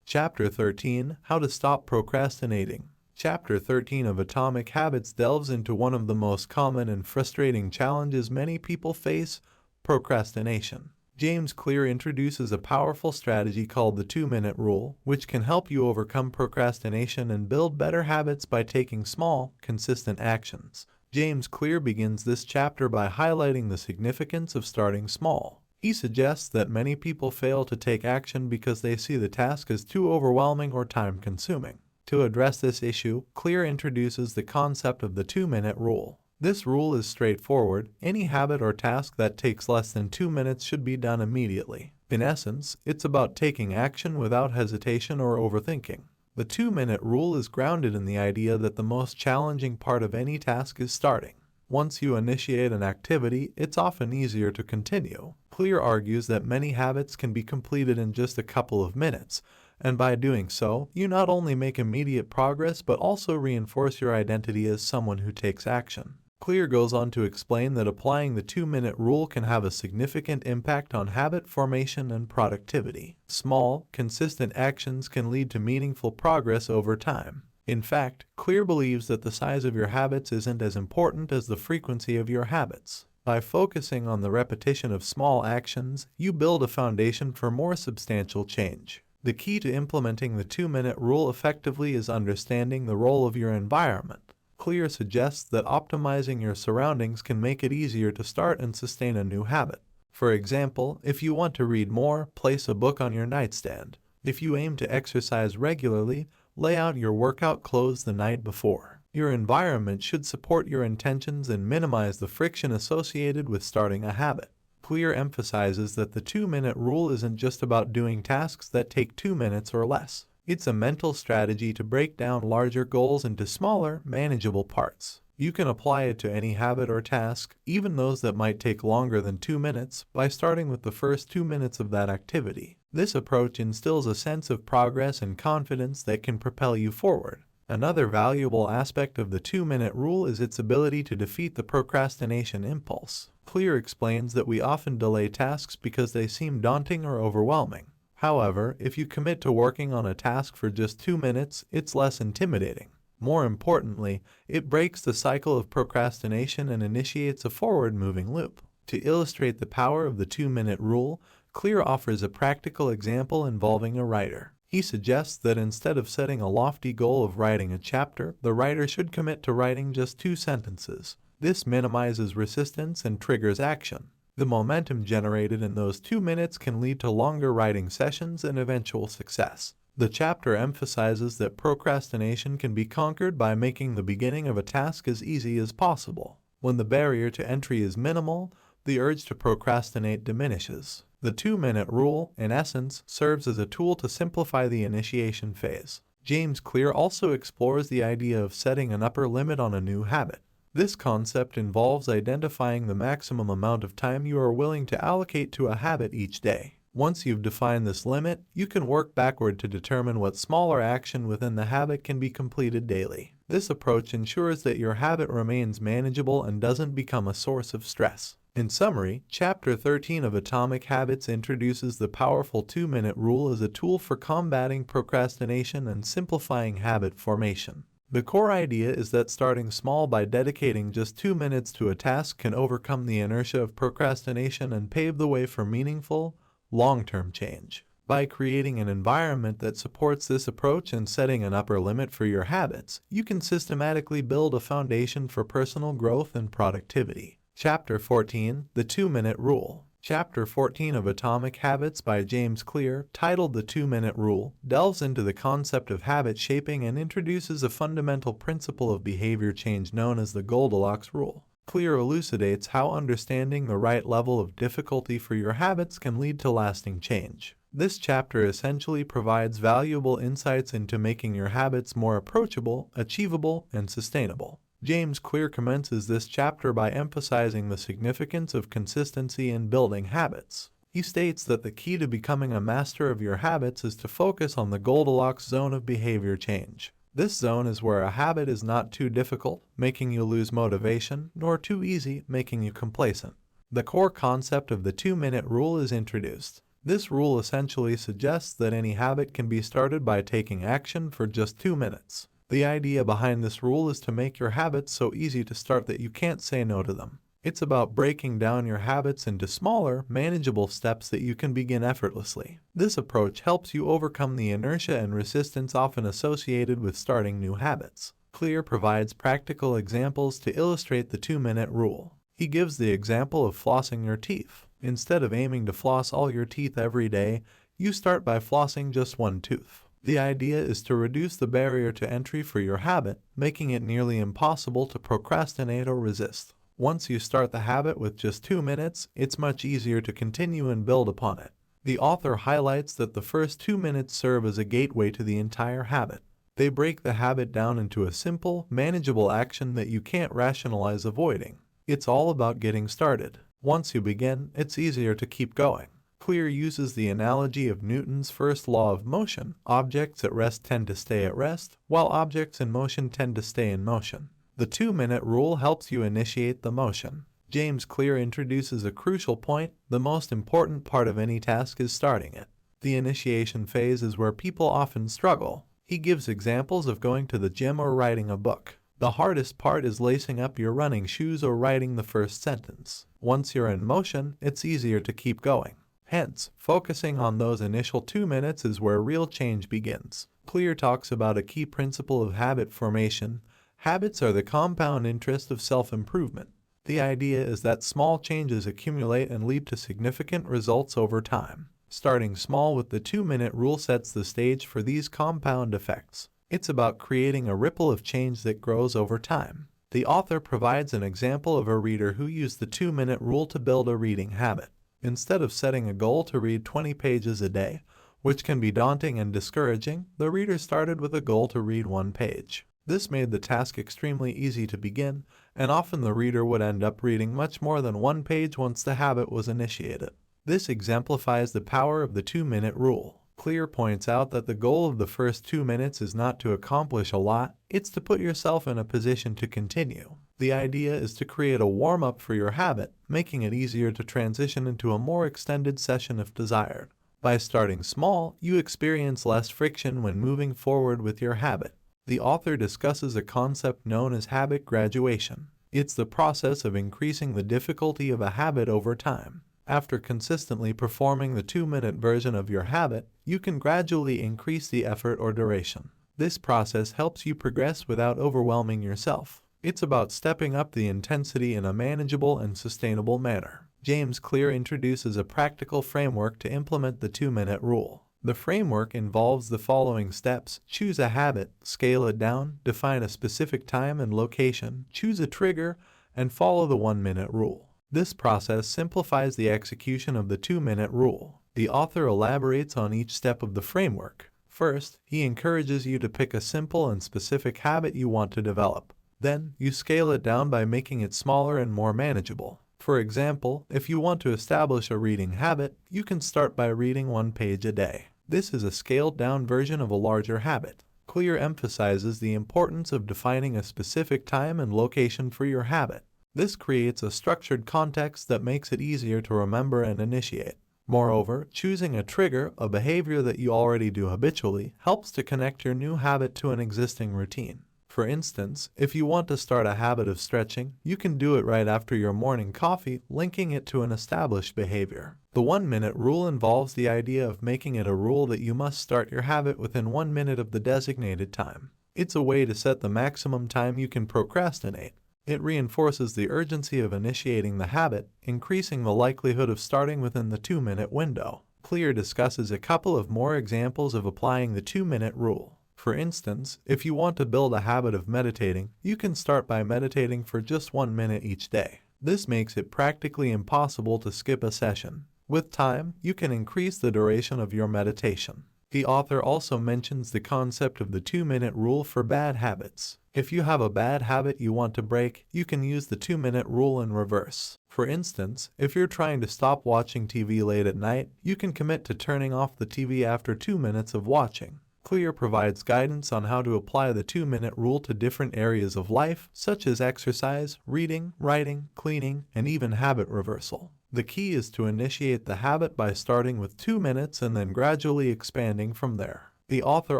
Chapter 13: How to Stop Procrastinating. Chapter 13 of Atomic Habits delves into one of the most common and frustrating challenges many people face: procrastination. James Clear introduces a powerful strategy called the 2-minute rule, which can help you overcome procrastination and build better habits by taking small, consistent actions. James Clear begins this chapter by highlighting the significance of starting small. He suggests that many people fail to take action because they see the task as too overwhelming or time-consuming. To address this issue, Clear introduces the concept of the 2-minute rule. This rule is straightforward: any habit or task that takes less than 2 minutes should be done immediately. In essence, it's about taking action without hesitation or overthinking. The 2-minute rule is grounded in the idea that the most challenging part of any task is starting. Once you initiate an activity, it's often easier to continue. Clear argues that many habits can be completed in just a couple of minutes, and by doing so, you not only make immediate progress but also reinforce your identity as someone who takes action. Clear goes on to explain that applying the 2-minute rule can have a significant impact on habit formation and productivity. Small, consistent actions can lead to meaningful progress over time. In fact, Clear believes that the size of your habits isn't as important as the frequency of your habits. By focusing on the repetition of small actions, you build a foundation for more substantial change. The key to implementing the 2-minute rule effectively is understanding the role of your environment. Clear suggests that optimizing your surroundings can make it easier to start and sustain a new habit. For example, if you want to read more, place a book on your nightstand. If you aim to exercise regularly, lay out your workout clothes the night before. Your environment should support your intentions and minimize the friction associated with starting a habit. Clear emphasizes that the 2-minute rule isn't just about doing tasks that take 2 minutes or less. It's a mental strategy to break down larger goals into smaller, manageable parts. You can apply it to any habit or task, even those that might take longer than 2 minutes, by starting with the first 2 minutes of that activity. This approach instills a sense of progress and confidence that can propel you forward. Another valuable aspect of the 2-minute rule is its ability to defeat the procrastination impulse. Clear explains that we often delay tasks because they seem daunting or overwhelming. However, if you commit to working on a task for just 2 minutes, it's less intimidating. More importantly, it breaks the cycle of procrastination and initiates a forward-moving loop. To illustrate the power of the 2-minute rule, Clear offers a practical example involving a writer. He suggests that instead of setting a lofty goal of writing a chapter, the writer should commit to writing just 2 sentences. This minimizes resistance and triggers action. The momentum generated in those 2 minutes can lead to longer writing sessions and eventual success. The chapter emphasizes that procrastination can be conquered by making the beginning of a task as easy as possible. When the barrier to entry is minimal, the urge to procrastinate diminishes. The 2-minute rule, in essence, serves as a tool to simplify the initiation phase. James Clear also explores the idea of setting an upper limit on a new habit. This concept involves identifying the maximum amount of time you are willing to allocate to a habit each day. Once you've defined this limit, you can work backward to determine what smaller action within the habit can be completed daily. This approach ensures that your habit remains manageable and doesn't become a source of stress. In summary, Chapter 13 of Atomic Habits introduces the powerful 2-minute rule as a tool for combating procrastination and simplifying habit formation. The core idea is that starting small by dedicating just 2 minutes to a task can overcome the inertia of procrastination and pave the way for meaningful, long-term change. By creating an environment that supports this approach and setting an upper limit for your habits, you can systematically build a foundation for personal growth and productivity. Chapter 14: The 2-Minute Rule. Chapter 14 of Atomic Habits by James Clear, titled The 2-Minute Rule, delves into the concept of habit shaping and introduces a fundamental principle of behavior change known as the Goldilocks Rule. Clear elucidates how understanding the right level of difficulty for your habits can lead to lasting change. This chapter essentially provides valuable insights into making your habits more approachable, achievable, and sustainable. James Clear commences this chapter by emphasizing the significance of consistency in building habits. He states that the key to becoming a master of your habits is to focus on the Goldilocks zone of behavior change. This zone is where a habit is not too difficult, making you lose motivation, nor too easy, making you complacent. The core concept of the 2-minute rule is introduced. This rule essentially suggests that any habit can be started by taking action for just 2 minutes. The idea behind this rule is to make your habits so easy to start that you can't say no to them. It's about breaking down your habits into smaller, manageable steps that you can begin effortlessly. This approach helps you overcome the inertia and resistance often associated with starting new habits. Clear provides practical examples to illustrate the 2-minute rule. He gives the example of flossing your teeth. Instead of aiming to floss all your teeth every day, you start by flossing just one tooth. The idea is to reduce the barrier to entry for your habit, making it nearly impossible to procrastinate or resist. Once you start the habit with just 2 minutes, it's much easier to continue and build upon it. The author highlights that the first 2 minutes serve as a gateway to the entire habit. They break the habit down into a simple, manageable action that you can't rationalize avoiding. It's all about getting started. Once you begin, it's easier to keep going. Clear uses the analogy of Newton's first law of motion. Objects at rest tend to stay at rest, while objects in motion tend to stay in motion. The 2-minute rule helps you initiate the motion. James Clear introduces a crucial point: the most important part of any task is starting it. The initiation phase is where people often struggle. He gives examples of going to the gym or writing a book. The hardest part is lacing up your running shoes or writing the first sentence. Once you're in motion, it's easier to keep going. Hence, focusing on those initial 2 minutes is where real change begins. Clear talks about a key principle of habit formation. Habits are the compound interest of self-improvement. The idea is that small changes accumulate and lead to significant results over time. Starting small with the 2-minute rule sets the stage for these compound effects. It's about creating a ripple of change that grows over time. The author provides an example of a reader who used the 2-minute rule to build a reading habit. Instead of setting a goal to read 20 pages a day, which can be daunting and discouraging, the reader started with a goal to read 1 page. This made the task extremely easy to begin, and often the reader would end up reading much more than 1 page once the habit was initiated. This exemplifies the power of the 2-minute rule. Clear points out that the goal of the first 2 minutes is not to accomplish a lot, it's to put yourself in a position to continue. The idea is to create a warm-up for your habit, making it easier to transition into a more extended session if desired. By starting small, you experience less friction when moving forward with your habit. The author discusses a concept known as habit graduation. It's the process of increasing the difficulty of a habit over time. After consistently performing the 2-minute version of your habit, you can gradually increase the effort or duration. This process helps you progress without overwhelming yourself. It's about stepping up the intensity in a manageable and sustainable manner. James Clear introduces a practical framework to implement the 2-minute rule. The framework involves the following steps: choose a habit, scale it down, define a specific time and location, choose a trigger, and follow the 1-minute rule. This process simplifies the execution of the 2-minute rule. The author elaborates on each step of the framework. First, he encourages you to pick a simple and specific habit you want to develop. Then, you scale it down by making it smaller and more manageable. For example, if you want to establish a reading habit, you can start by reading 1 page a day. This is a scaled-down version of a larger habit. Clear emphasizes the importance of defining a specific time and location for your habit. This creates a structured context that makes it easier to remember and initiate. Moreover, choosing a trigger, a behavior that you already do habitually, helps to connect your new habit to an existing routine. For instance, if you want to start a habit of stretching, you can do it right after your morning coffee, linking it to an established behavior. The 1-minute rule involves the idea of making it a rule that you must start your habit within 1 minute of the designated time. It's a way to set the maximum time you can procrastinate. It reinforces the urgency of initiating the habit, increasing the likelihood of starting within the 2-minute window. Clear discusses a couple of more examples of applying the 2-minute rule. For instance, if you want to build a habit of meditating, you can start by meditating for just 1 minute each day. This makes it practically impossible to skip a session. With time, you can increase the duration of your meditation. The author also mentions the concept of the 2-minute rule for bad habits. If you have a bad habit you want to break, you can use the 2-minute rule in reverse. For instance, if you're trying to stop watching TV late at night, you can commit to turning off the TV after 2 minutes of watching. Clear provides guidance on how to apply the 2-minute rule to different areas of life, such as exercise, reading, writing, cleaning, and even habit reversal. The key is to initiate the habit by starting with 2 minutes and then gradually expanding from there. The author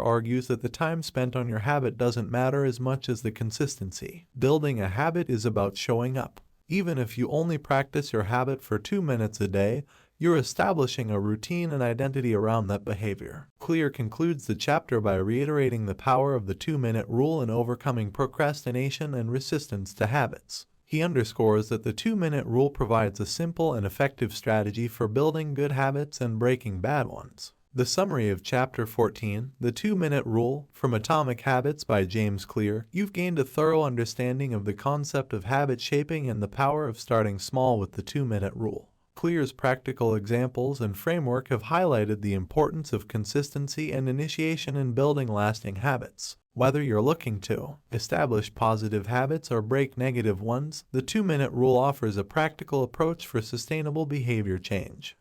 argues that the time spent on your habit doesn't matter as much as the consistency. Building a habit is about showing up. Even if you only practice your habit for 2 minutes a day, you're establishing a routine and identity around that behavior. Clear concludes the chapter by reiterating the power of the 2-minute rule in overcoming procrastination and resistance to habits. He underscores that the 2-minute rule provides a simple and effective strategy for building good habits and breaking bad ones. The summary of Chapter 14, The 2-Minute Rule, from Atomic Habits by James Clear. You've gained a thorough understanding of the concept of habit shaping and the power of starting small with the 2-minute rule. Clear's practical examples and framework have highlighted the importance of consistency and initiation in building lasting habits. Whether you're looking to establish positive habits or break negative ones, the 2-minute rule offers a practical approach for sustainable behavior change.